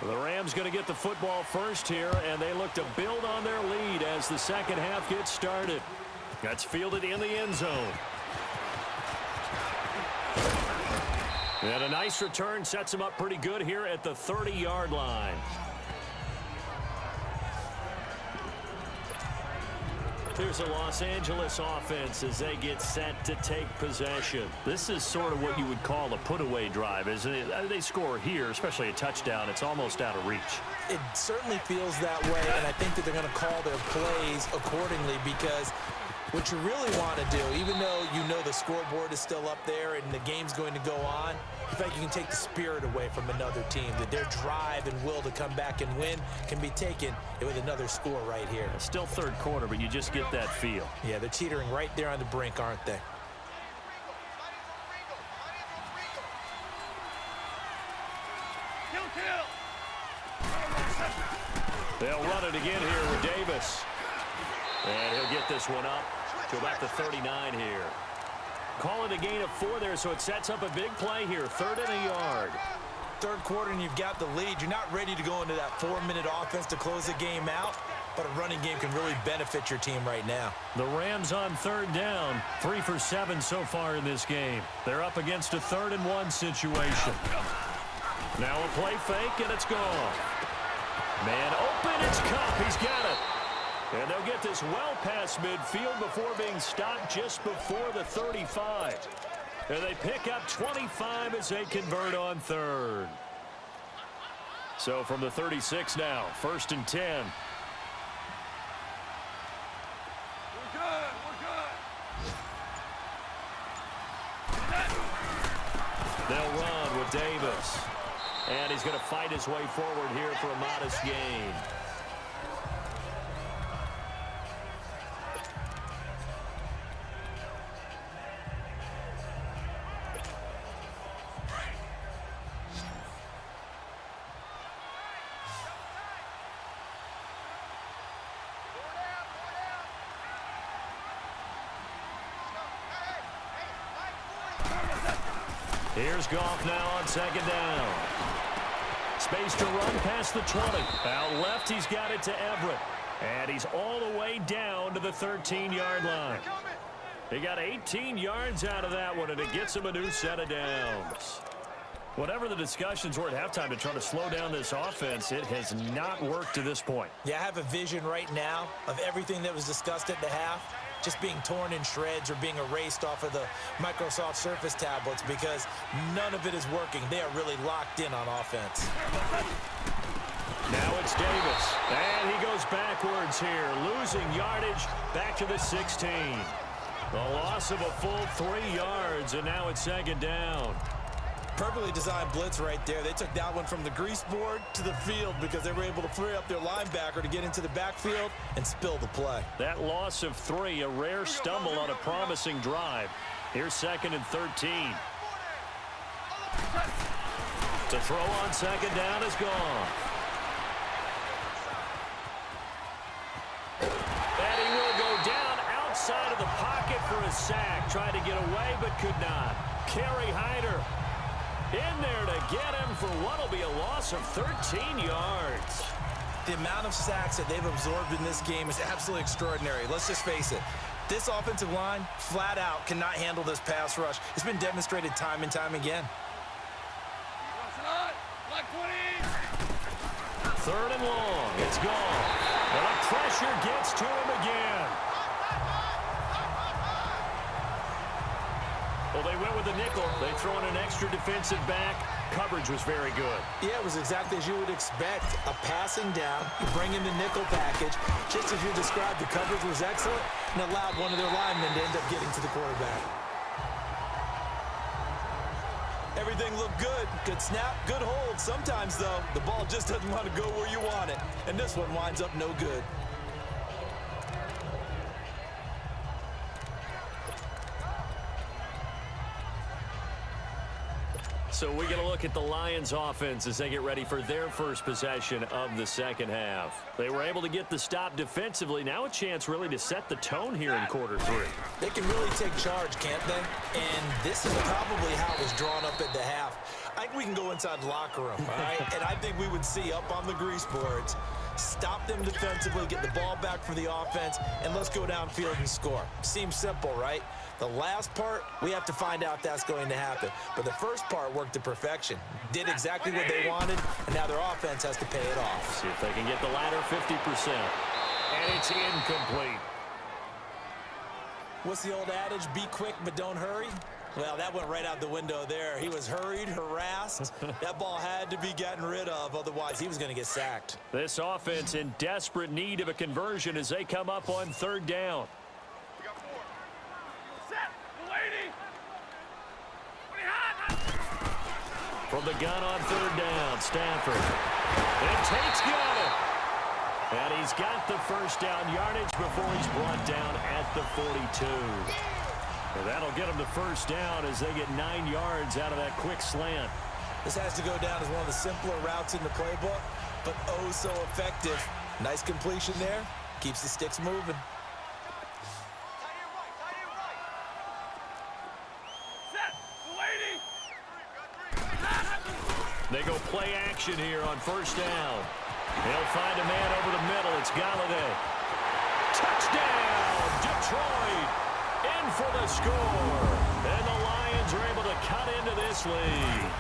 The Rams going to get the football first here, and they look to build on their lead as the second half gets started. That's fielded in the end zone. And a nice return sets him up pretty good here at the 30-yard line. Here's a Los Angeles offense as they get set to take possession. This is sort of what you would call a put-away drive, isn't it? They score here, especially a touchdown. It's almost out of reach. It certainly feels that way, and I think that they're going to call their plays accordingly because what you really want to do, even though you know the scoreboard is still up there and the game's going to go on, in fact, you can take the spirit away from another team, that their drive and will to come back and win can be taken with another score right here. Still third quarter, but you just get that feel. Yeah, they're teetering right there on the brink, aren't they? They'll run it again here with Davis. And he'll get this one up to about the 39 here. Call it a gain of 4 there, so it sets up a big play here. 3rd and a yard. Third quarter and you've got the lead. You're not ready to go into that 4-minute offense to close the game out, but a running game can really benefit your team right now. The Rams on 3rd down. 3 for 7 so far in this game. They're up against a 3rd and 1 situation. Now a play fake, and it's gone. Man open, it's Kupp. He's got it. And they'll get this well past midfield before being stopped just before the 35. And they pick up 25 as they convert on 3rd. So from the 36 now, 1st and 10. We're good. They'll run with Davis. And he's going to fight his way forward here for a modest gain. Here's Goff now on 2nd down. Space to run past the 20. Out left, he's got it to Everett. And he's all the way down to the 13-yard line. He got 18 yards out of that one, and it gets him a new set of downs. Whatever the discussions were at halftime to try to slow down this offense, it has not worked to this point. Yeah, I have a vision right now of everything that was discussed at the half just being torn in shreds or being erased off of the Microsoft Surface tablets because none of it is working. They are really locked in on offense. Now it's Davis, and he goes backwards here, losing yardage back to the 16. The loss of a full 3 yards, and now it's 2nd down. Perfectly designed blitz right there. They took that one from the grease board to the field because they were able to free up their linebacker to get into the backfield and spill the play. That loss of 3, a rare stumble on a promising drive. Here's 2nd and 13. To throw on 2nd down is gone. And he will go down outside of the pocket for a sack. Tried to get away but could not. Kerry Hyder in there to get him for what will be a loss of 13 yards. The amount of sacks that they've absorbed in this game is absolutely extraordinary. Let's just face it. This offensive line, flat out, cannot handle this pass rush. It's been demonstrated time and time again. 3rd and long. It's gone. And the pressure gets to him again. Well, they went with the nickel. They throw in an extra defensive back. Coverage was very good. Yeah, it was exactly as you would expect. A passing down, you bring in the nickel package. Just as you described, the coverage was excellent and allowed one of their linemen to end up getting to the quarterback. Everything looked good. Good snap, good hold. Sometimes, though, the ball just doesn't want to go where you want it. And this one winds up no good. So we get a look at the Lions offense as they get ready for their first possession of the second half. They were able to get the stop defensively. Now a chance really to set the tone here in quarter 3. They can really take charge, can't they? And this is probably how it was drawn up at the half. I think we can go inside the locker room, all right? And I think we would see up on the grease boards, stop them defensively, get the ball back for the offense, and let's go downfield and score. Seems simple, right? The last part, we have to find out if that's going to happen. But the first part worked to perfection. Did exactly what they wanted, and now their offense has to pay it off. See if they can get the latter 50%. And it's incomplete. What's the old adage? Be quick, but don't hurry. Well, that went right out the window there. He was hurried, harassed. That ball had to be gotten rid of, otherwise he was going to get sacked. This offense in desperate need of a conversion as they come up on third down. We got 4. Set. Lady. From the gun on third down, Stafford. And Tate's got it. And he's got the first down yardage before he's brought down at the 42. And that'll get him the first down as they get 9 yards out of that quick slant. This has to go down as one of the simpler routes in the playbook, but oh so effective. Nice completion there. Keeps the sticks moving. Set. Lady. They go play action here on first down. They'll find a man over the middle. It's Galladay. Touchdown, Detroit. In for the score. And the Lions are able to cut into this lead.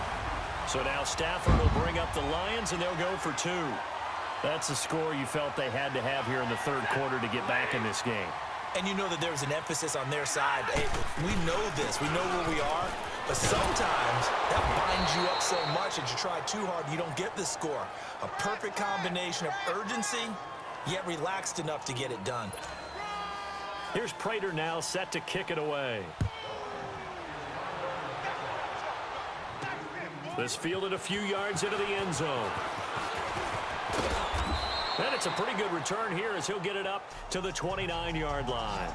So now Stafford will bring up the Lions, and they'll go for 2. That's a score you felt they had to have here in the third quarter to get back in this game. And you know that there was an emphasis on their side. Hey, we know this. We know where we are. But sometimes that binds you up so much that you try too hard, you don't get the score. A perfect combination of urgency, yet relaxed enough to get it done. Here's Prater now set to kick it away. This fielded a few yards into the end zone. And it's a pretty good return here as he'll get it up to the 29-yard line.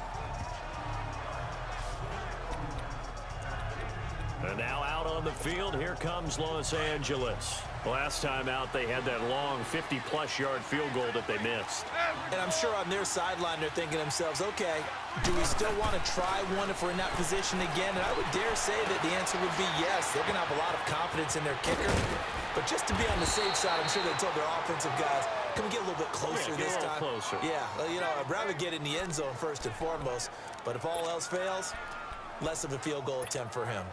And now out on the field, here comes Los Angeles. Last time out, they had that long 50-plus yard field goal that they missed. And I'm sure on their sideline, they're thinking to themselves, okay, do we still want to try one if we're in that position again? And I would dare say that the answer would be yes. They're going to have a lot of confidence in their kicker. But just to be on the safe side, I'm sure they told their offensive guys, can we get a little bit closer this time? Closer. Yeah, you know, I'd rather get in the end zone first and foremost. But if all else fails, less of a field goal attempt for him.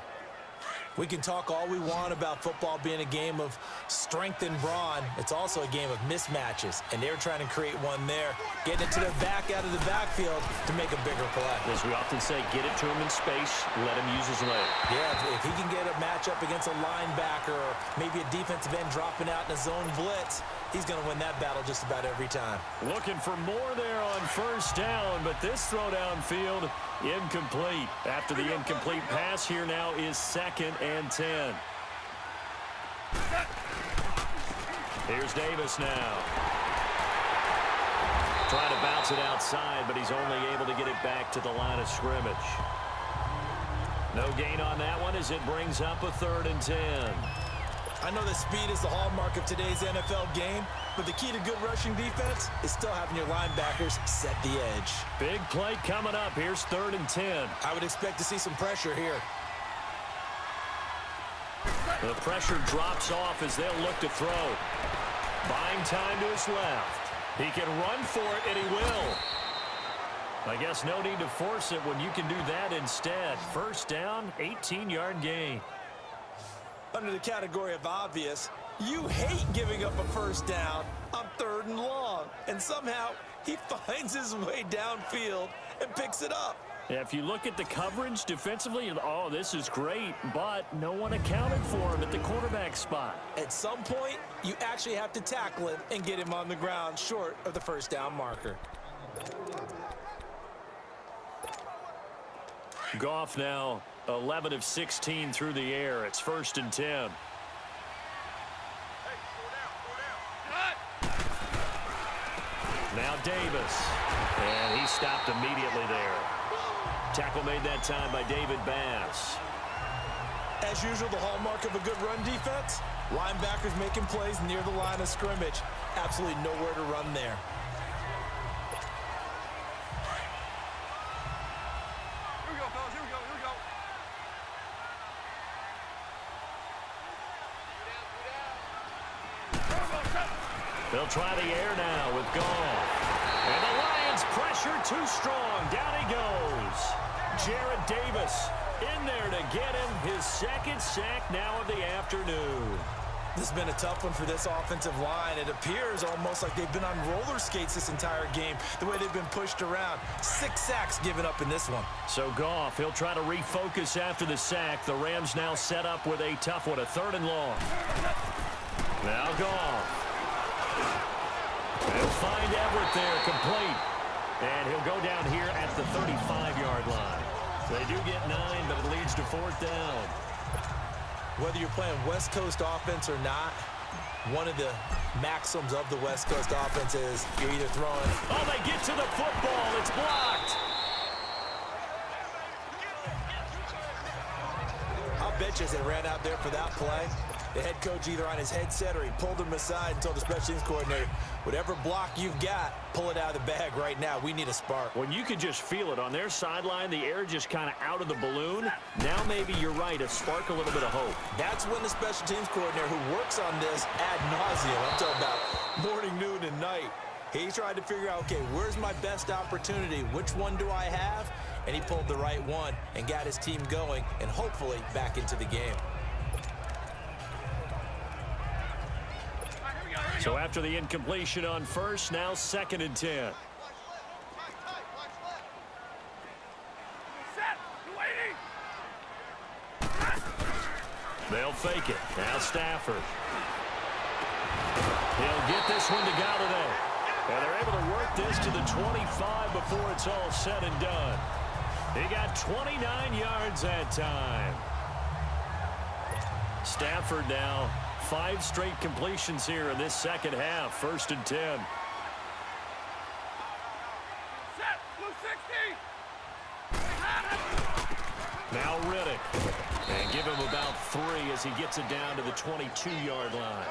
We can talk all we want about football being a game of strength and brawn. It's also a game of mismatches, and they're trying to create one there, getting it to their back out of the backfield to make a bigger play. As we often say, get it to him in space, let him use his leg. Yeah, if he can get a matchup against a linebacker or maybe a defensive end dropping out in a zone blitz, he's going to win that battle just about every time. Looking for more there on first down, but this throw downfield incomplete. After the incomplete pass, here now is 2nd and 10. Here's Davis now. Trying to bounce it outside, but he's only able to get it back to the line of scrimmage. No gain on that one as it brings up a 3rd and 10. I know that speed is the hallmark of today's NFL game, but the key to good rushing defense is still having your linebackers set the edge. Big play coming up. Here's 3rd and 10. I would expect to see some pressure here. The pressure drops off as they'll look to throw. Buying time to his left. He can run for it, and he will. I guess no need to force it when you can do that instead. First down, 18-yard gain. Under the category of obvious, you hate giving up a first down on 3rd and long. And somehow, he finds his way downfield and picks it up. Yeah, if you look at the coverage defensively, oh, this is great, but no one accounted for him at the quarterback spot. At some point, you actually have to tackle him and get him on the ground short of the first down marker. Goff now 11 of 16 through the air. It's 1st and 10. Now Davis. And he stopped immediately there. Tackle made that time by David Bass. As usual, the hallmark of a good run defense, linebackers making plays near the line of scrimmage. Absolutely nowhere to run there. Here we go, fellas. Here we go. Here we go. They'll try the air now with Goff. And the Lions pressure too strong. Down he goes. Jared Davis in there to get him his second sack now of the afternoon. This has been a tough one for this offensive line. It appears almost like they've been on roller skates this entire game, the way they've been pushed around. 6 sacks given up in this one. So Goff, he'll try to refocus after the sack. The Rams now set up with a tough one, a 3rd and long. Now Goff. They'll find Everett there, complete. And he'll go down here at the 35-yard line. They do get 9, but it leads to 4th down. Whether you're playing West Coast offense or not, one of the maxims of the West Coast offense is you're either throwing. Oh, they get to the football. It's blocked. I'll bet you as they ran out there for that play, the head coach either on his headset or he pulled him aside and told the special teams coordinator, whatever block you've got, pull it out of the bag right now. We need a spark. When you could just feel it on their sideline, the air just kind of out of the balloon. Now maybe you're right, a spark, a little bit of hope. That's when the special teams coordinator who works on this ad nauseum, I'm talking about morning, noon, and night, he tried to figure out, okay, where's my best opportunity? Which one do I have? And he pulled the right one and got his team going and hopefully back into the game. So after the incompletion on first, now 2nd and 10. Set. Waiting. They'll fake it. Now Stafford. He'll get this one to Galladay. And they're able to work this to the 25 before it's all said and done. He got 29 yards that time. Stafford now 5 straight completions here in this second half. 1st and 10. Set. Blue 60. Now Riddick. And give him about 3 as he gets it down to the 22-yard line.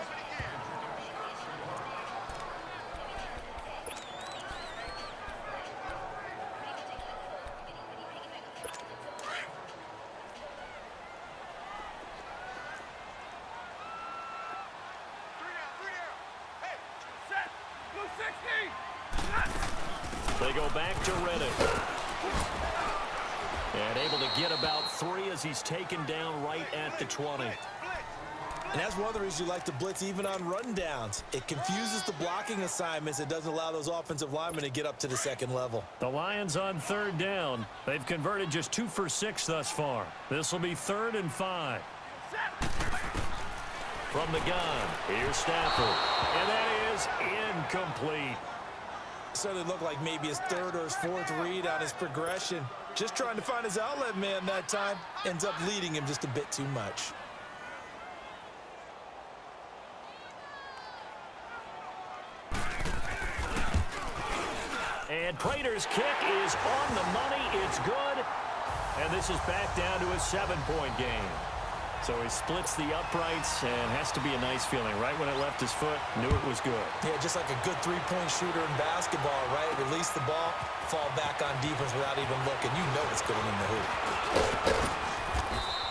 They go back to Riddick. And able to get about 3 as he's taken down right at the 20. And that's one of the reasons you like to blitz even on rundowns. It confuses the blocking assignments. It doesn't allow those offensive linemen to get up to the second level. The Lions on 3rd down. They've converted just 2 for 6 thus far. This will be 3rd and 5. From the gun, here's Stafford. And that is incomplete. Certainly looked like maybe his 3rd or his 4th read on his progression. Just trying to find his outlet man that time. Ends up leading him just a bit too much. And Prater's kick is on the money. It's good. And this is back down to a 7-point game. So he splits the uprights and has to be a nice feeling. Right when it left his foot, knew it was good. Yeah, just like a good 3-point shooter in basketball, right? Release the ball, fall back on defense without even looking. You know it's going in the hoop.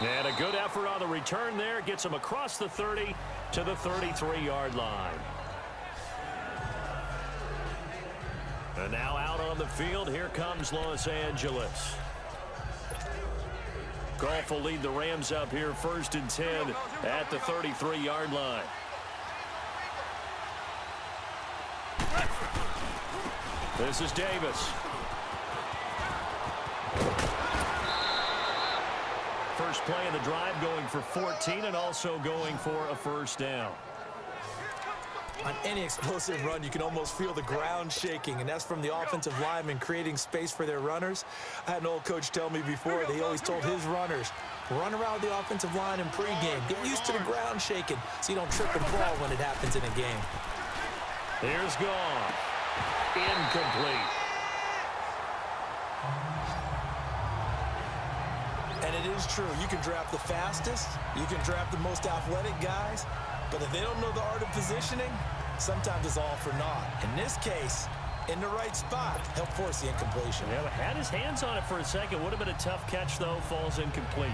And a good effort on the return there. Gets him across the 30 to the 33-yard line. And now out on the field, here comes Los Angeles. Goff will lead the Rams up here 1st and 10 at the 33-yard line. This is Davis. First play of the drive going for 14 and also going for a 1st down. On any explosive run, you can almost feel the ground shaking, and that's from the offensive linemen creating space for their runners. I had an old coach tell me before, he always told his runners, run around the offensive line in pregame. Get used to the ground shaking so you don't trip and fall when it happens in a game. Here's Goff. Incomplete. And it is true. You can draft the fastest. You can draft the most athletic guys. But if they don't know the art of positioning, sometimes it's all for naught. In this case, in the right spot, help force the incompletion. Yeah, had his hands on it for a second. Would have been a tough catch, though. Falls incomplete.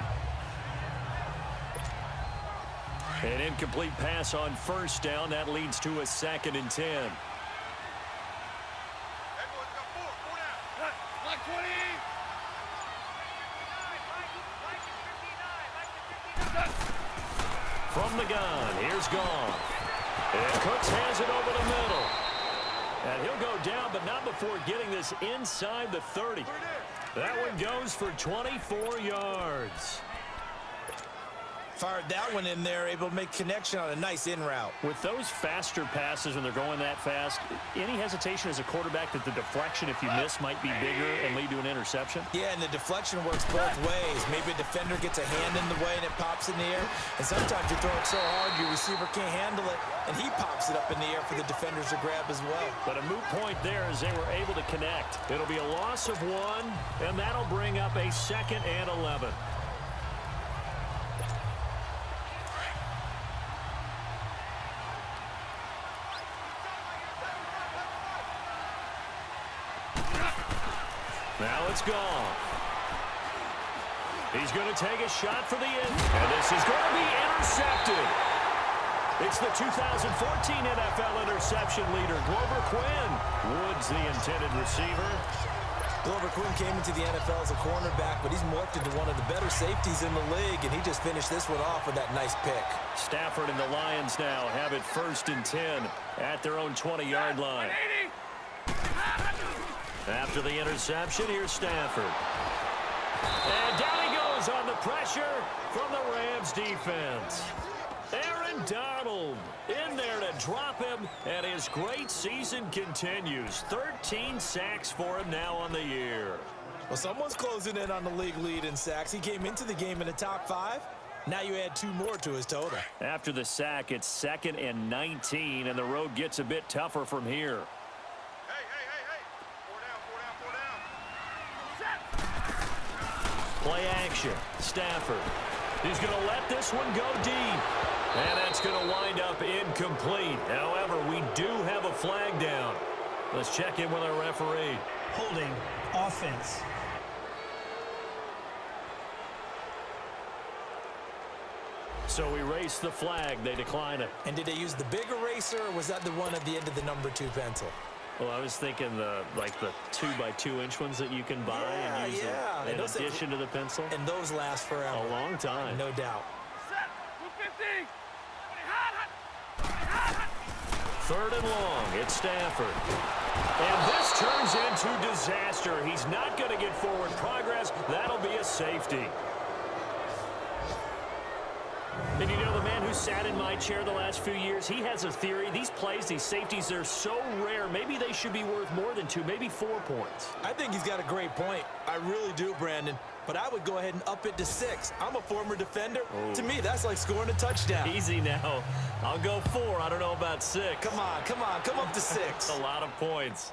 An incomplete pass on first down. That leads to a 2nd and 10. From the gun, here's Goff. And Cooks has it over the middle. And he'll go down, but not before getting this inside the 30. That one goes for 24 yards. Fired that one in there, able to make connection on a nice in route. With those faster passes when they're going that fast, any hesitation as a quarterback that the deflection, if you miss, might be bigger and lead to an interception? Yeah, and the deflection works both ways. Maybe a defender gets a hand in the way and it pops in the air. And sometimes you throw it so hard your receiver can't handle it, and he pops it up in the air for the defenders to grab as well. But a moot point there as they were able to connect. It'll be a loss of 1, and that'll bring up a 2nd and 11. Now it's Goff. He's going to take a shot for the end. And this is going to be intercepted. It's the 2014 NFL interception leader, Glover Quinn. Woods the intended receiver. Glover Quinn came into the NFL as a cornerback, but he's morphed into one of the better safeties in the league, and he just finished this one off with that nice pick. Stafford and the Lions now have it 1st and 10 at their own 20-yard line. After the interception, here's Stafford. And down he goes on the pressure from the Rams defense. Aaron Donald in there to drop him, and his great season continues. 13 sacks for him now on the year. Well, someone's closing in on the league lead in sacks. He came into the game in the top 5. Now you add 2 more to his total. After the sack, it's 2nd and 19, and the road gets a bit tougher from here. Play action. Stafford. He's going to let this one go deep. And that's going to wind up incomplete. However, we do have a flag down. Let's check in with our referee. Holding offense. So we race the flag. They decline it. And did they use the big eraser, or was that the one at the end of the number 2 pencil? Well, I was thinking the 2x2-inch ones that you can buy and use in addition to the pencil. And those last forever. A long time. No doubt. Third and long. It's Stafford. And this turns into disaster. He's not going to get forward progress. That'll be a safety. And you know, the man who sat in my chair the last few years, he has a theory. These plays, these safeties, they're so rare. Maybe they should be worth more than 2, maybe 4 points. I think he's got a great point. I really do, Brandon. But I would go ahead and up it to 6. I'm a former defender. Oh. To me, that's like scoring a touchdown. Easy now. I'll go 4. I don't know about 6. Come on. Come up to 6. A lot of points.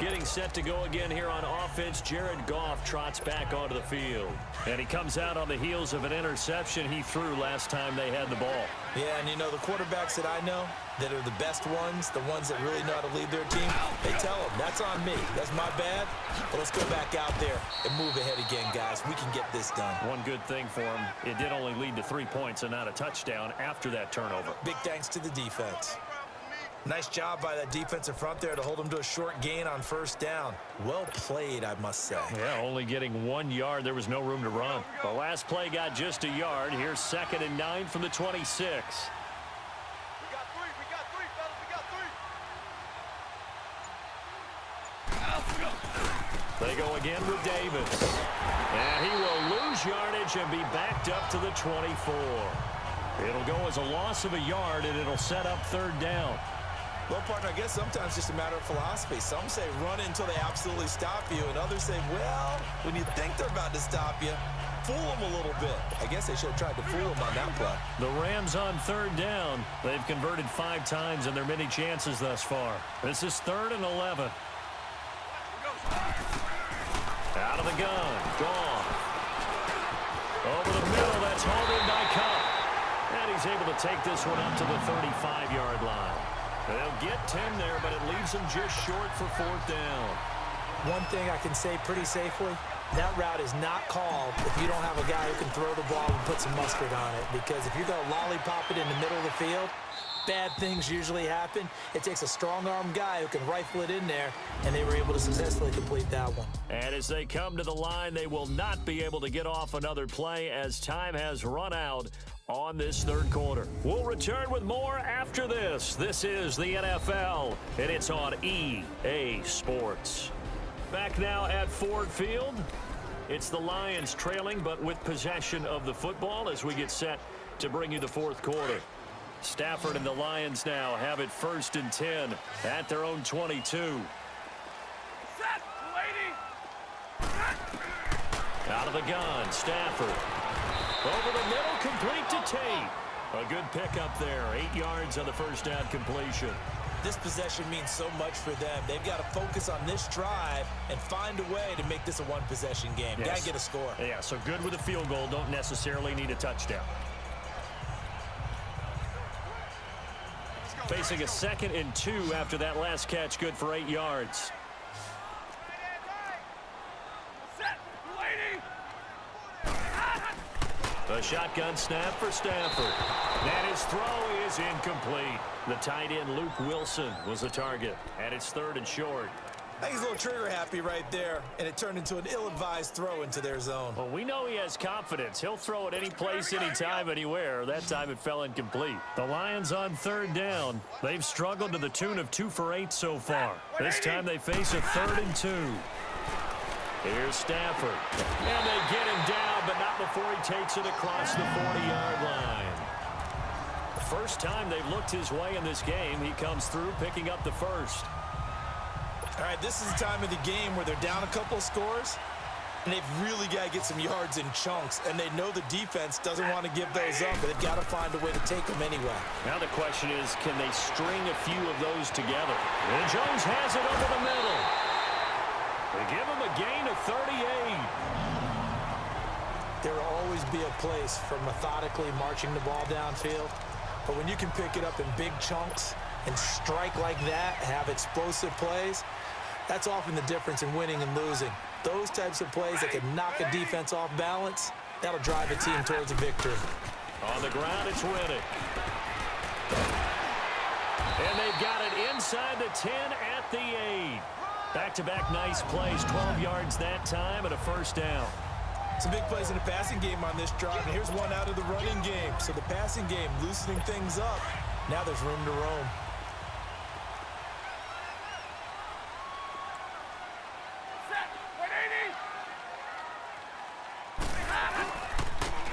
Getting set to go again here on offense. Jared Goff trots back onto the field. And he comes out on the heels of an interception he threw last time they had the ball. Yeah, and you know, the quarterbacks that I know that are the best ones, the ones that really know how to lead their team, they tell them, that's on me. That's my bad. But let's go back out there and move ahead again, guys. We can get this done. One good thing for him, it did only lead to 3 points and not a touchdown after that turnover. Big thanks to the defense. Nice job by that defensive front there to hold him to a short gain on first down. Well played, I must say. Yeah, only getting 1 yard. There was no room to run. The last play got just a yard. Here's 2nd and 9 from the 26. We got 3, fellas. We got 3. They go again with Davis. And he will lose yardage and be backed up to the 24. It'll go as a loss of a yard, and it'll set up 3rd down. Well, partner, I guess sometimes it's just a matter of philosophy. Some say run until they absolutely stop you, and others say, well, when you think they're about to stop you, fool them a little bit. I guess they should have tried to fool them on that play. The Rams on 3rd down. They've converted 5 times in their many chances thus far. This is 3rd and 11. Out of the gun. Gone. Over the middle. That's hauled in by Cup. And he's able to take this one up to the 35-yard line. They'll get 10 there, but it leaves them just short for 4th down. one thing I can say pretty safely, that route is not called if you don't have a guy who can throw the ball and put some mustard on it. Because if you're going to lollipop it in the middle of the field, bad things usually happen. It takes a strong-arm guy who can rifle it in there, and they were able to successfully complete that one. And as they come to the line, they will not be able to get off another play as time has run out on this third quarter. We'll return with more after this. This is the NFL, and it's on EA Sports. Back now at Ford Field. It's the Lions trailing, but with possession of the football as we get set to bring you the fourth quarter. Stafford and the Lions now have it 1st and 10 at their own 22. Set, lady. Out of the gun, Stafford. Over the middle, complete to Tate. A good pickup there, 8 yards on the first down completion. This possession means so much for them. They've got to focus on this drive and find a way to make this a one-possession game. Yes. Got to get a score. Yeah, so good with a field goal. Don't necessarily need a touchdown. Facing a 2nd and 2 after that last catch, good for 8 yards. Set, lady. The shotgun snap for Stafford. And his throw is incomplete. The tight end, Luke Wilson, was the target. And it's 3rd and short. I think he's a little trigger happy right there, and it turned into an ill-advised throw into their zone. Well, we know he has confidence. He'll throw it any place, anytime, anywhere. That time it fell incomplete. The Lions on 3rd down. They've struggled to the tune of 2 for 8 so far. This time they face a 3rd and 2. Here's Stafford. And they get him down, but not before he takes it across the 40-yard line. First time they've looked his way in this game. He comes through, picking up the first. All right, this is the time of the game where they're down a couple of scores, and they've really got to get some yards in chunks, and they know the defense doesn't want to give those up, but they've got to find a way to take them anyway. Now the question is, can they string a few of those together? And Jones has it over the middle. They give him a gain of 38. There will always be a place for methodically marching the ball downfield, but when you can pick it up in big chunks and strike like that, have explosive plays, that's often the difference in winning and losing. Those types of plays that can knock a defense off balance, that'll drive a team towards a victory. On the ground, it's Riddick. And they've got it inside the 10 at the 8. Back-to-back nice plays, 12 yards that time and a first down. Some big plays in the passing game on this drive, and here's one out of the running game. So the passing game loosening things up. Now there's room to roam.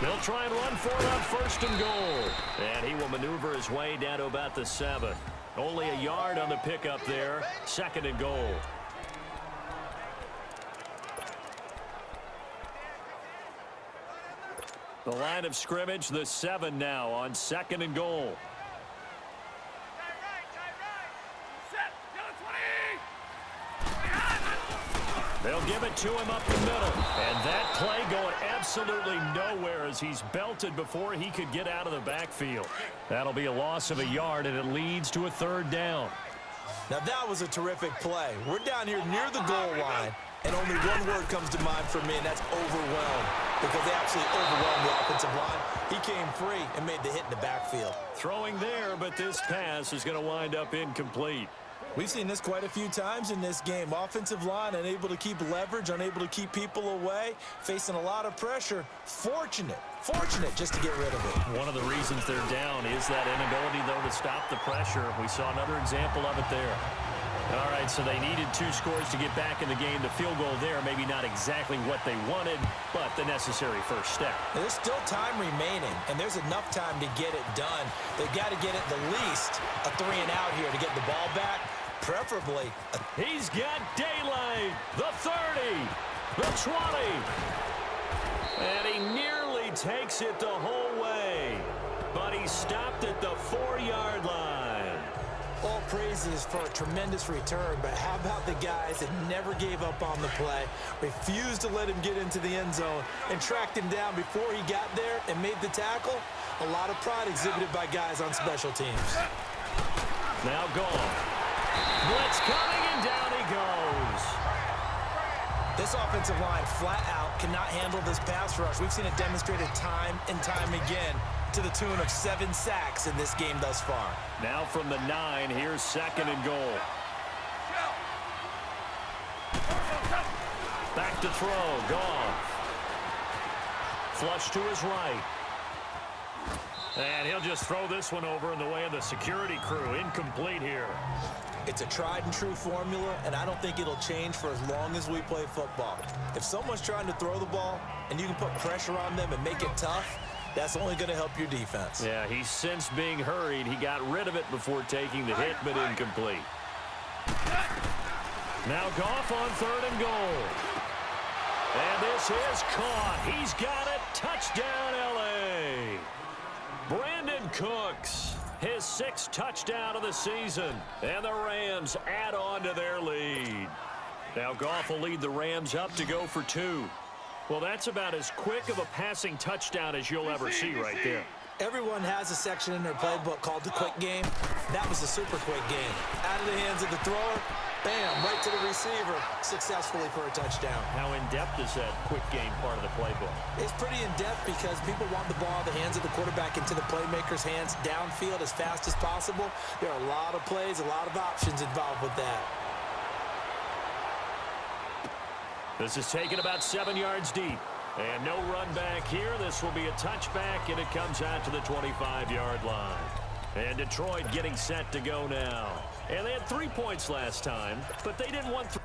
They'll try and run for it on 1st and goal. And he will maneuver his way down to about the 7. Only a yard on the pickup there. 2nd and goal. The line of scrimmage, the 7 now on 2nd and goal. Set, They'll give it to him up the middle. And that play going absolutely nowhere as he's belted before he could get out of the backfield. That'll be a loss of a yard, and it leads to a 3rd down. Now that was a terrific play. We're down here near the goal line, and only one word comes to mind for me, and that's overwhelmed, because they absolutely overwhelmed the offensive line. He came free and made the hit in the backfield. Throwing there, but this pass is going to wind up incomplete. We've seen this quite a few times in this game. Offensive line unable to keep leverage, unable to keep people away, facing a lot of pressure. Fortunate just to get rid of it. One of the reasons they're down is that inability, though, to stop the pressure. We saw another example of it there. All right, so they needed 2 scores to get back in the game. The field goal there, maybe not exactly what they wanted, but the necessary first step. There's still time remaining, and there's enough time to get it done. They've got to get at the least a 3 and out here to get the ball back, preferably. He's got daylight. The 30, the 20. And he nearly takes it the whole way, but he stopped at the 4-yard line. All praises for a tremendous return, but how about the guys that never gave up on the play, refused to let him get into the end zone, and tracked him down before he got there and made the tackle? A lot of pride exhibited by guys on special teams. Now gone. Blitz coming, and down he goes. This offensive line flat out cannot handle this pass rush. We've seen it demonstrated time and time again to the tune of 7 sacks in this game thus far. Now from the 9, here's 2nd and goal. Back to throw, Goff. Flush to his right. And he'll just throw this one over in the way of the security crew. Incomplete here. It's a tried and true formula, and I don't think it'll change for as long as we play football. If someone's trying to throw the ball and you can put pressure on them and make it tough, that's only going to help your defense. Yeah, he's since being hurried. He got rid of it before taking the hit, but incomplete. Now Goff on 3rd and goal. And this is caught. He's got it. Touchdown, L.A. Brandon Cooks, his 6th touchdown of the season. And the Rams add on to their lead. Now Goff will lead the Rams up to go for 2. Well, that's about as quick of a passing touchdown as you'll ever see right there. Everyone has a section in their playbook called the quick game. That was the super quick game. Out of the hands of the thrower, bam, right to the receiver, successfully for a touchdown. How in-depth is that quick game part of the playbook? It's pretty in-depth because people want the ball in the hands of the quarterback into the playmaker's hands downfield as fast as possible. There are a lot of plays, a lot of options involved with that. This is taken about 7 yards deep. And no run back here. This will be a touchback, and it comes out to the 25-yard line. And Detroit getting set to go now. And they had 3 points last time, but they didn't want 3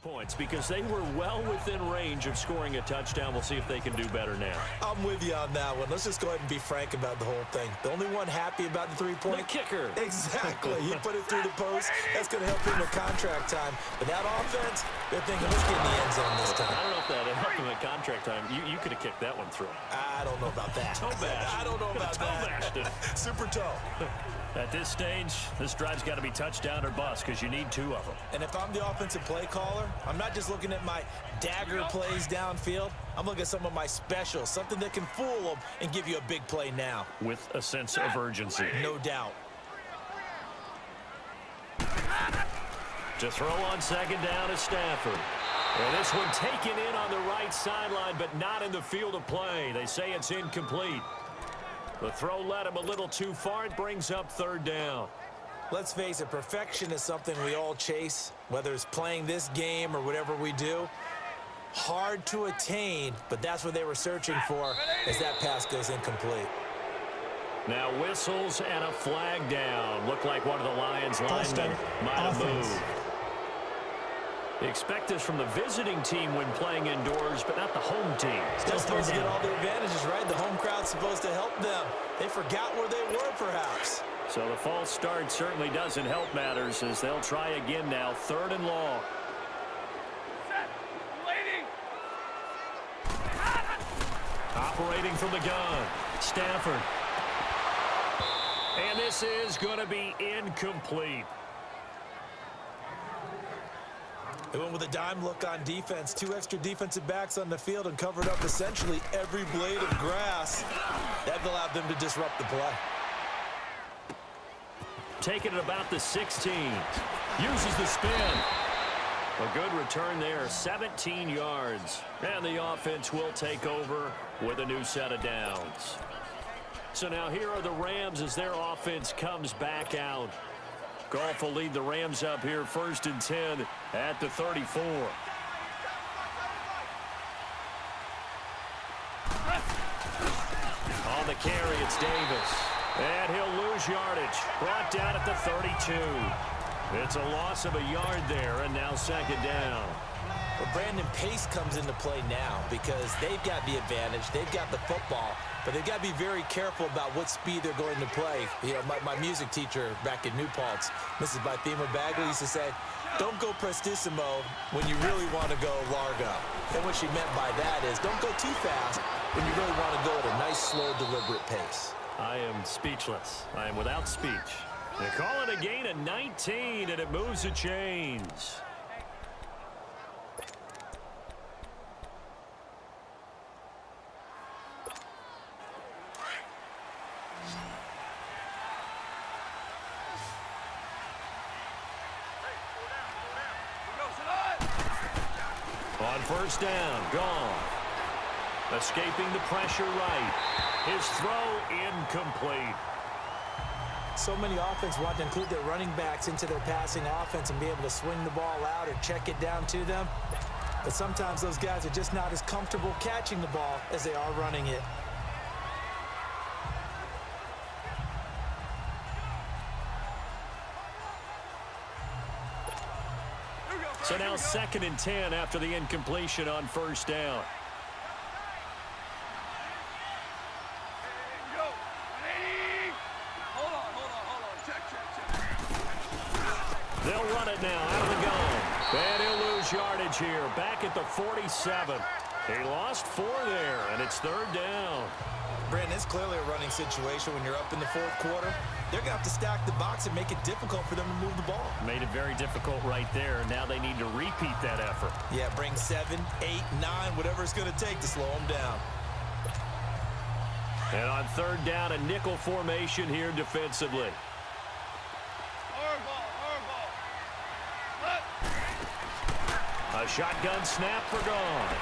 points because they were well within range of scoring a touchdown. We'll see if they can do better now. I'm with you on that one. Let's just go ahead and be frank about the whole thing. The only one happy about the 3-point? The kicker. Exactly. He put it through the post. That's going to help him with contract time. But that offense, they're thinking, let's get in the end zone this time. I don't know if that helped him at contract time. You could have kicked that one through. I don't know about that. Toe bash. I don't know about that. Super toe. At this stage, this drive's got to be touchdown or bust because you need 2 of them. And if I'm the offensive play caller, I'm not just looking at my dagger plays downfield. I'm looking at some of my specials, something that can fool them and give you a big play now. With a sense of urgency. No doubt. To throw on 2nd down is Stafford. And this one taken in on the right sideline, but not in the field of play. They say it's incomplete. The throw led him a little too far. It brings up 3rd down. Let's face it, perfection is something we all chase, whether it's playing this game or whatever we do. Hard to attain, but that's what they were searching for as that pass goes incomplete. Now whistles and a flag down. Looked like one of the Lions linemen might have moved. You expect this from the visiting team when playing indoors, but not the home team. Still supposed to get all the advantages, right? The home crowd's supposed to help them. They forgot where they were, perhaps. So the false start certainly doesn't help matters as they'll try again now. 3rd and long. Set. Waiting. Operating from the gun. Stafford. And this is going to be incomplete. They went with a dime look on defense. 2 extra defensive backs on the field and covered up essentially every blade of grass. That allowed them to disrupt the play. Taking it about the 16. Uses the spin. A good return there, 17 yards. And the offense will take over with a new set of downs. So now here are the Rams as their offense comes back out. Goff will lead the Rams up here 1st and 10 at the 34. On the carry, it's Davis. And he'll lose yardage. Brought down at the 32. It's a loss of a yard there, and now 2nd down. Well, Brandon, pace comes into play now because they've got the advantage. They've got the football, but they've got to be very careful about what speed they're going to play. You know, my music teacher back in New Paltz, Mrs. Bythema Bagley, used to say, don't go prestissimo when you really want to go largo. And what she meant by that is don't go too fast when you really want to go at a nice, slow, deliberate pace. I am speechless. I am without speech. They call it a gain of 19, and it moves the chains. Go. On first down, gone. Escaping the pressure right. His throw incomplete. So many offenses want to include their running backs into their passing offense and be able to swing the ball out or check it down to them. But sometimes those guys are just not as comfortable catching the ball as they are running it. So now 2nd and 10 after the incompletion on first down. They'll run it now out of the gun. And he'll lose yardage here. Back at the 47. He lost 4 there, and it's 3rd down. Brandon, it's clearly a running situation when you're up in the 4th quarter. They're going to have to stack the box and make it difficult for them to move the ball. Made it very difficult right there. Now they need to repeat that effort. Yeah, bring 7, 8, 9, whatever it's going to take to slow them down. And on 3rd down, a nickel formation here defensively. A shotgun snap for gone.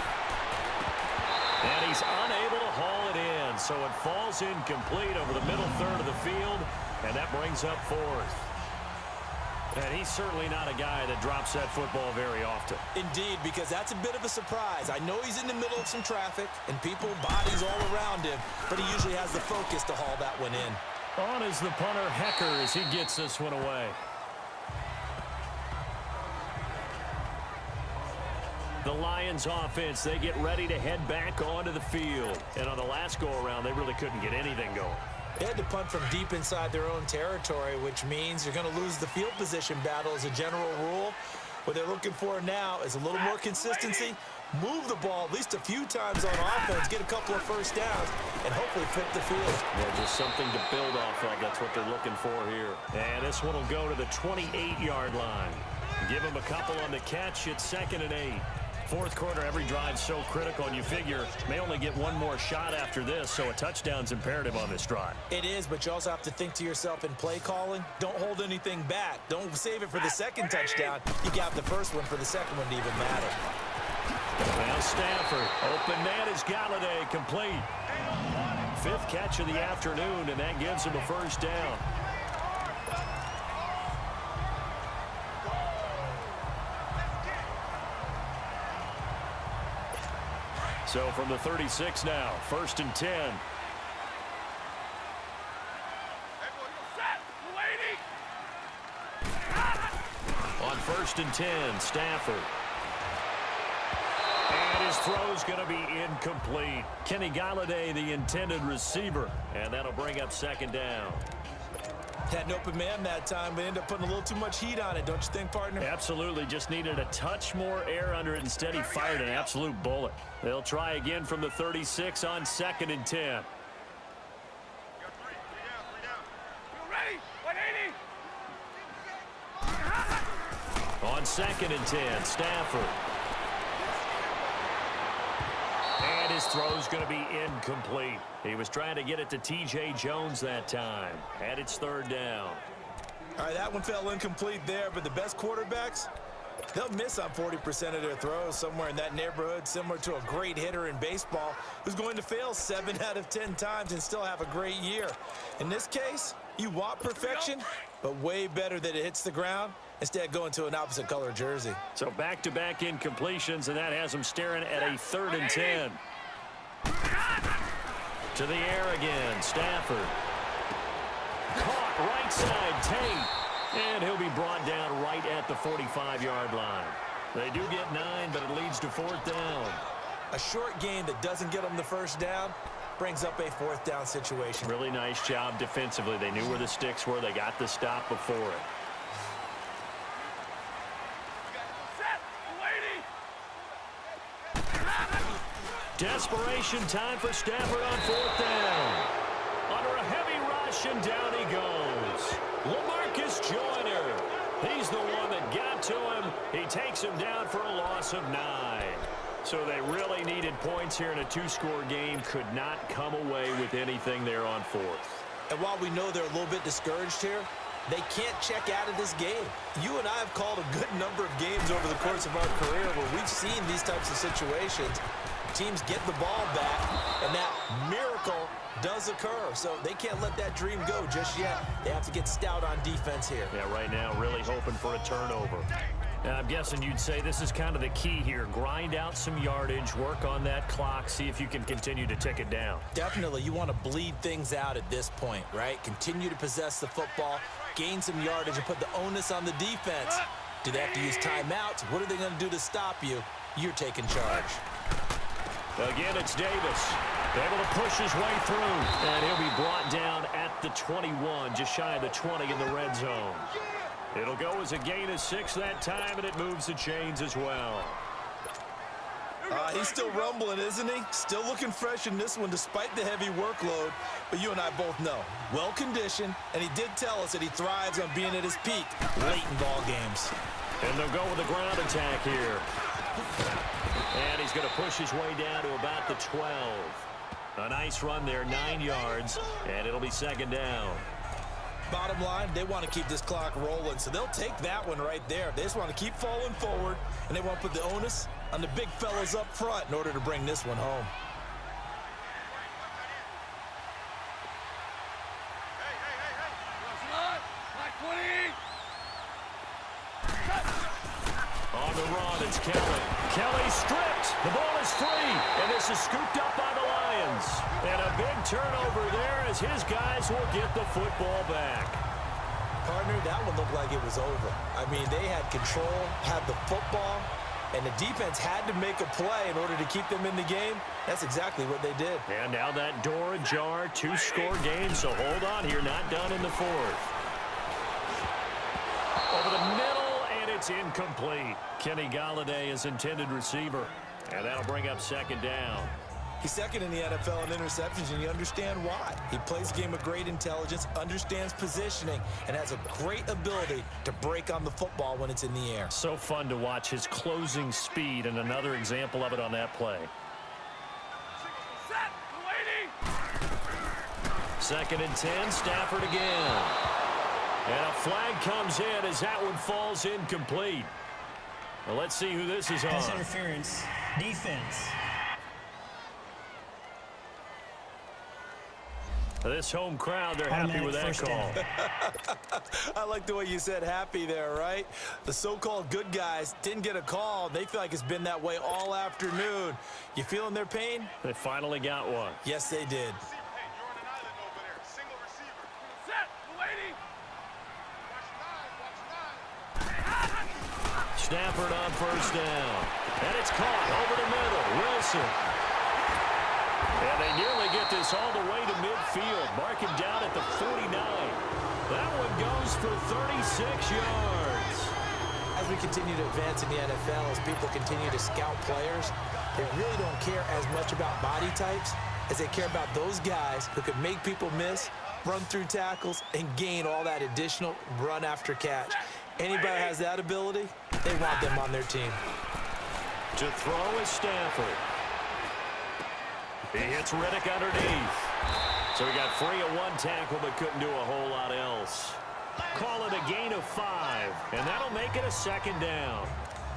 And he's unable to haul it in, so it falls incomplete over the middle third of the field, and that brings up 4th. And he's certainly not a guy that drops that football very often. Indeed, because that's a bit of a surprise. I know he's in the middle of some traffic and people, bodies all around him, but he usually has the focus to haul that one in. On is the punter, Hecker, as he gets this one away. The Lions offense, they get ready to head back onto the field. And on the last go-around, they really couldn't get anything going. They had to punt from deep inside their own territory, which means you're going to lose the field position battle as a general rule. What they're looking for now is a little more consistency, move the ball at least a few times on offense, get a couple of first downs, and hopefully flip the field. Yeah, just something to build off of. That's what they're looking for here. And this one will go to the 28-yard line. Give them a couple on the catch. It's 2nd and 8. 4th quarter, every drive's so critical, and you figure may only get one more shot after this, so a touchdown's imperative on this drive. It is, but you also have to think to yourself in play calling, don't hold anything back. Don't save it for the 2nd touchdown. You got the first one for the 2nd one to even matter. Now Stafford, open man is Galladay, complete. 5th catch of the afternoon, and that gives him a first down. So from the 36 now, 1st and 10. On 1st and 10, Stafford. And his throw's going to be incomplete. Kenny Galladay, the intended receiver. And that'll bring up 2nd down. Had an open man that time, but ended up putting a little too much heat on it, don't you think, partner? Absolutely. Just needed a touch more air under it. Instead, he fired an absolute bullet. They'll try again from the 36 on 2nd and 10. On 2nd and 10, Stafford. And his throw's going to be incomplete. He was trying to get it to T.J. Jones that time. And it's 3rd down. All right, that one fell incomplete there, but the best quarterbacks, they'll miss on 40% of their throws, somewhere in that neighborhood, similar to a great hitter in baseball who's going to fail 7 out of 10 times and still have a great year. In this case, you want perfection, but way better that it hits the ground instead of going to an opposite color jersey. So back-to-back incompletions, and that has him staring at a 3rd and 10. To the air again, Stafford. Caught right side, Tate. And he'll be brought down right at the 45-yard line. They do get 9, but it leads to 4th down. A short gain that doesn't get them the first down brings up a 4th down situation. Really nice job defensively. They knew where the sticks were. They got the stop before it. Desperation time for Stafford on 4th down. Under a heavy rush, and down he goes. LaMarcus Joyner. He's the one that got to him. He takes him down for a loss of 9. So they really needed points here in a 2-score game. Could not come away with anything there on 4th. And while we know they're a little bit discouraged here, They can't check out of this game. You and I have called a good number of games over the course of our career where we've seen these types of situations. Teams get the ball back, and that miracle does occur. So they can't let that dream go just yet. They have to get stout on defense here. Yeah, right now really hoping for a turnover. Now, I'm guessing you'd say this is kind of the key here. Grind out some yardage, work on that clock, see if you can continue to tick it down. Definitely, you want to bleed things out at this point, right? Continue to possess the football, gain some yardage, and put the onus on the defense. Do they have to use timeouts? What are they going to do to stop you? You're taking charge. Again, it's Davis. Able to push his way through, and he'll be brought down at the 21, just shy of the 20 in the red zone. It'll go as a gain of 6 that time, and it moves the chains as well. He's still rumbling, isn't he? Still looking fresh in this one despite the heavy workload. But you and I both know, well-conditioned, and he did tell us that he thrives on being at his peak late in ball games. And they'll go with the ground attack here. And he's going to push his way down to about the 12. A nice run there, 9 yards, and it'll be second down. Bottom line, they want to keep this clock rolling, so they'll take that one right there. They just want to keep falling forward, and they want to put the onus on the big fellas up front in order to bring this one home. On the run, it's Kelly. Kelly stripped. The ball is free, and this is scooped up by the Lions. And a big turnover there as his guys will get the football back. Partner, that one looked like it was over. I mean, they had control, had the football, and the defense had to make a play in order to keep them in the game. That's exactly what they did. And now that door ajar, 2-score game, so hold on here, not done in the 4th. Over the middle, and it's incomplete. Kenny Golladay is intended receiver, and that'll bring up second down. He's second in the NFL in interceptions, and you understand why. He plays a game of great intelligence, understands positioning, and has a great ability to break on the football when it's in the air. So fun to watch his closing speed, and another example of it on that play. Set, lady. Second and 10, Stafford again. And a flag comes in as that one falls incomplete. Well, let's see who this is on. Pass interference. Defense. This home crowd, they're happy with that call. I like the way you said happy there, right? The so-called good guys didn't get a call. They feel like it's been that way all afternoon. You feeling their pain? They finally got one. Yes, they did. Hey, you're on an island over there. Single receiver. Set, lady. Watch 9. Stafford on first down. And it's caught over the middle. Wilson. And they nearly get this all the way to midfield. Mark him down at the 49. That one goes for 36 yards. As we continue to advance in the NFL, as people continue to scout players, they really don't care as much about body types as they care about those guys who can make people miss, run through tackles, and gain all that additional run after catch. Anybody has that ability, they want them on their team. To throw is Stafford. He hits Riddick underneath. So he got free of one tackle but couldn't do a whole lot else. Call it a gain of 5, and that'll make it a second down.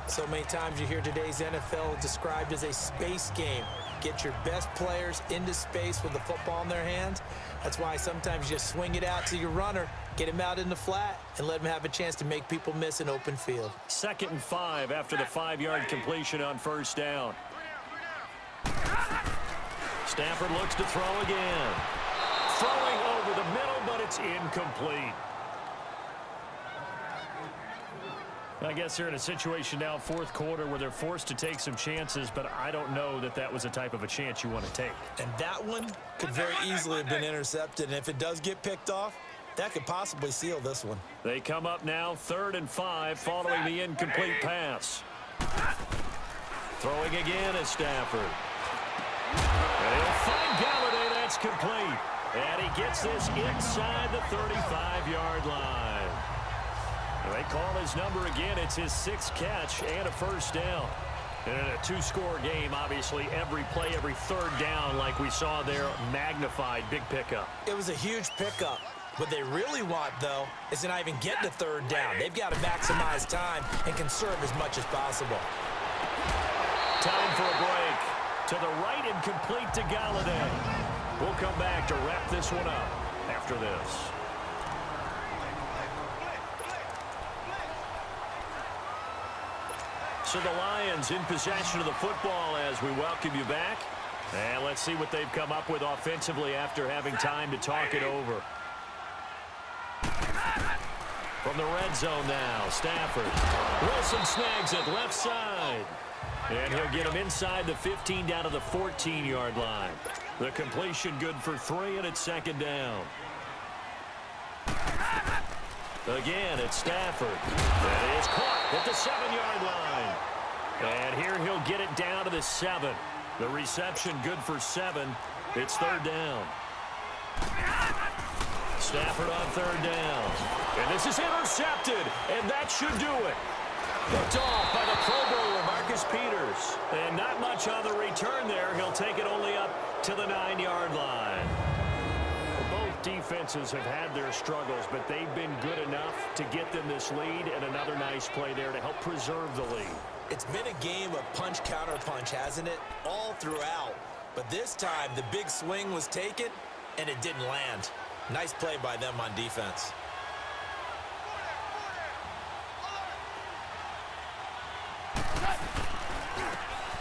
So many times you hear today's NFL described as a space game. Get your best players into space with the football in their hands. That's why sometimes you just swing it out to your runner, get him out in the flat, and let him have a chance to make people miss an open field. 2nd and 5 after the 5-yard completion on first down. Stafford looks to throw again. Throwing over the middle, but it's incomplete. I guess they're in a situation now, 4th quarter, where they're forced to take some chances, but I don't know that that was a type of a chance you want to take. And that one could very easily have been intercepted, and if it does get picked off, that could possibly seal this one. They come up now, 3rd and 5, following the incomplete pass. Throwing again is Stafford. And he'll find Golladay. That's complete. And he gets this inside the 35-yard line. And they call his number again. It's his 6th catch and a first down. And in a 2-score game, obviously, every play, every 3rd down, like we saw there, magnified, big pickup. It was a huge pickup. What they really want, though, is to not even get to third down. They've got to maximize time and conserve as much as possible. Time for a break. To the right and complete to Galladay. We'll come back to wrap this one up after this. So the Lions in possession of the football as we welcome you back. And let's see what they've come up with offensively after having time to talk it over. From the red zone now, Stafford. Wilson snags it left side. And he'll get him inside the 15 down to the 14-yard line. The completion good for 3, and it's second down. Again, it's Stafford. That is caught at the 7-yard line. And here he'll get it down to the 7. The reception good for 7. It's third down. Stafford on third down. And this is intercepted, and that should do it. Picked off by the Pro Bowler, Marcus Peters. And not much on the return there. He'll take it only up to the 9-yard line. Both defenses have had their struggles, but they've been good enough to get them this lead, and another nice play there to help preserve the lead. It's been a game of punch-counter-punch, hasn't it? All throughout. But this time, the big swing was taken, and it didn't land. Nice play by them on defense.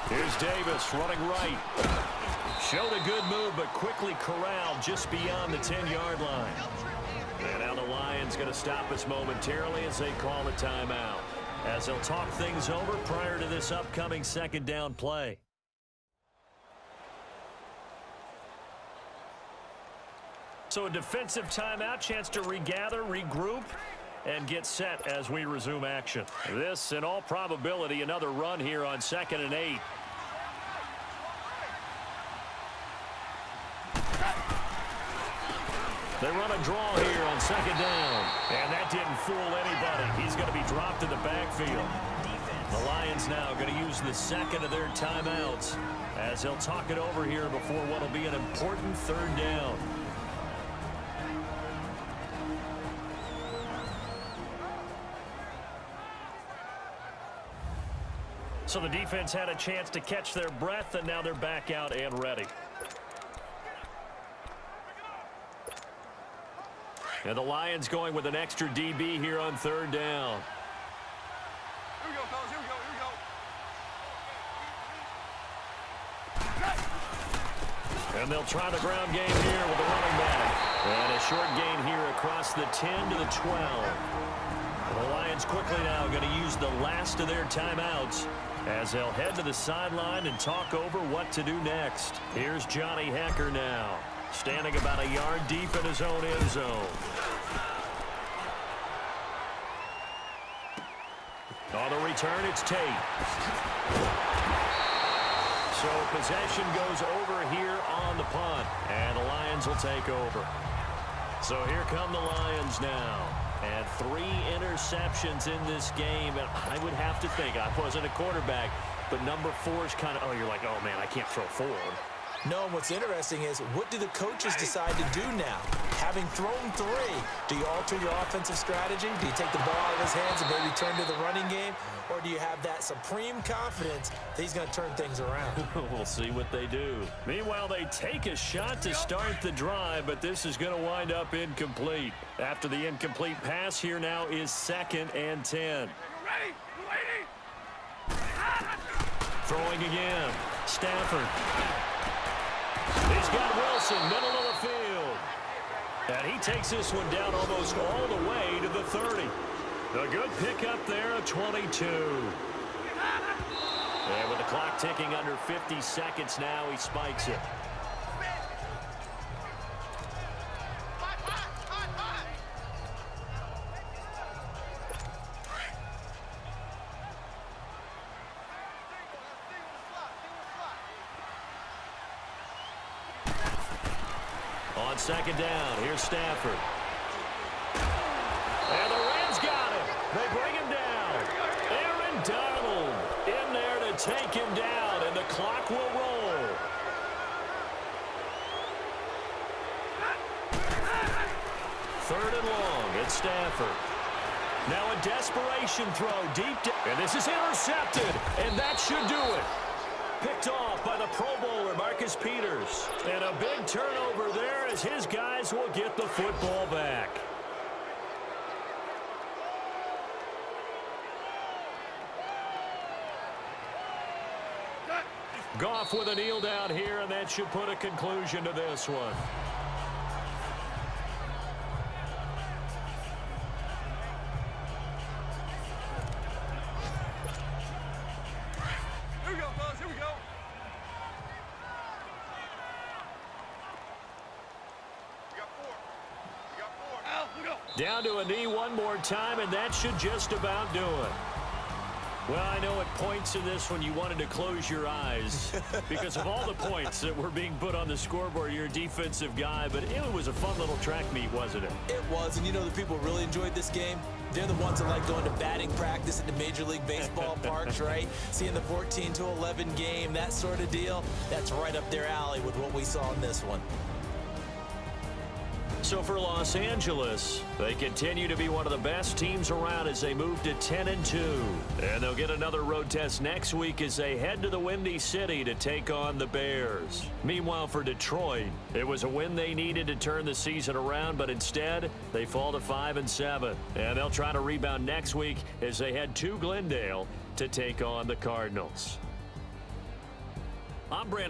Here's Davis running right. Showed a good move, but quickly corralled just beyond the 10-yard line. And now the Lions going to stop us momentarily as they call a timeout, as they'll talk things over prior to this upcoming second down play. So a defensive timeout, chance to regather, regroup, and get set as we resume action. This, in all probability, another run here on 2nd and 8. They run a draw here on 2nd down. And that didn't fool anybody. He's going to be dropped in the backfield. The Lions now going to use the second of their timeouts as they'll talk it over here before what will be an important third down. So the defense had a chance to catch their breath, and now they're back out and ready. And the Lions going with an extra DB here on third down. Here we go, fellas. Here we go. And they'll try the ground game here with a running back. And a short gain here across the 10 to the 12. The Lions quickly now going to use the last of their timeouts as they'll head to the sideline and talk over what to do next. Here's Johnny Hekker now, standing about a yard deep in his own end zone. On the return, it's Tate. So possession goes over here on the punt, and the Lions will take over. So here come the Lions now. And 3 interceptions in this game. And I would have to think, I wasn't a quarterback, but number 4 is kind of, oh, you're like, oh, man, I can't throw 4. No, and what's interesting is, what do the coaches decide to do now? Having thrown 3, do you alter your offensive strategy? Do you take the ball out of his hands and maybe turn to the running game? Or do you have that supreme confidence that he's going to turn things around? We'll see what they do. Meanwhile, they take a shot to start the drive, but this is going to wind up incomplete. After the incomplete pass, here now is 2nd and 10. Throwing again. Stafford. He's got Wilson, middle of the field. And he takes this one down almost all the way to the 30. A good pickup there, a 22. And with the clock ticking under 50 seconds now, he spikes it. On 2nd down, here's Stafford. And the Rams got him. They bring him down. Aaron Donald in there to take him down, and the clock will roll. 3rd and long. It's Stafford. Now a desperation throw deep down. And this is intercepted. And that should do it. Picked off by the Pro Bowler, Marcus Peters. And a big turnover there as his guys will get the football back. Goff with a kneel down here, and that should put a conclusion to this one. Here we go, fellas. Here we go. We got 4. We got 4. Al, we go. Down to a knee one more time, and that should just about do it. Well, I know at points in this one you wanted to close your eyes because of all the points that were being put on the scoreboard. You're a defensive guy, but it was a fun little track meet, wasn't it? It was, and you know the people really enjoyed this game? They're the ones that like going to batting practice at the Major League Baseball parks, right? Seeing the 14-11 game, that sort of deal, that's right up their alley with what we saw in this one. So for Los Angeles, they continue to be one of the best teams around as they move to 10-2. And they'll get another road test next week as they head to the Windy City to take on the Bears. Meanwhile, for Detroit, it was a win they needed to turn the season around, but instead, they fall to 5-7. And they'll try to rebound next week as they head to Glendale to take on the Cardinals. I'm Brandon.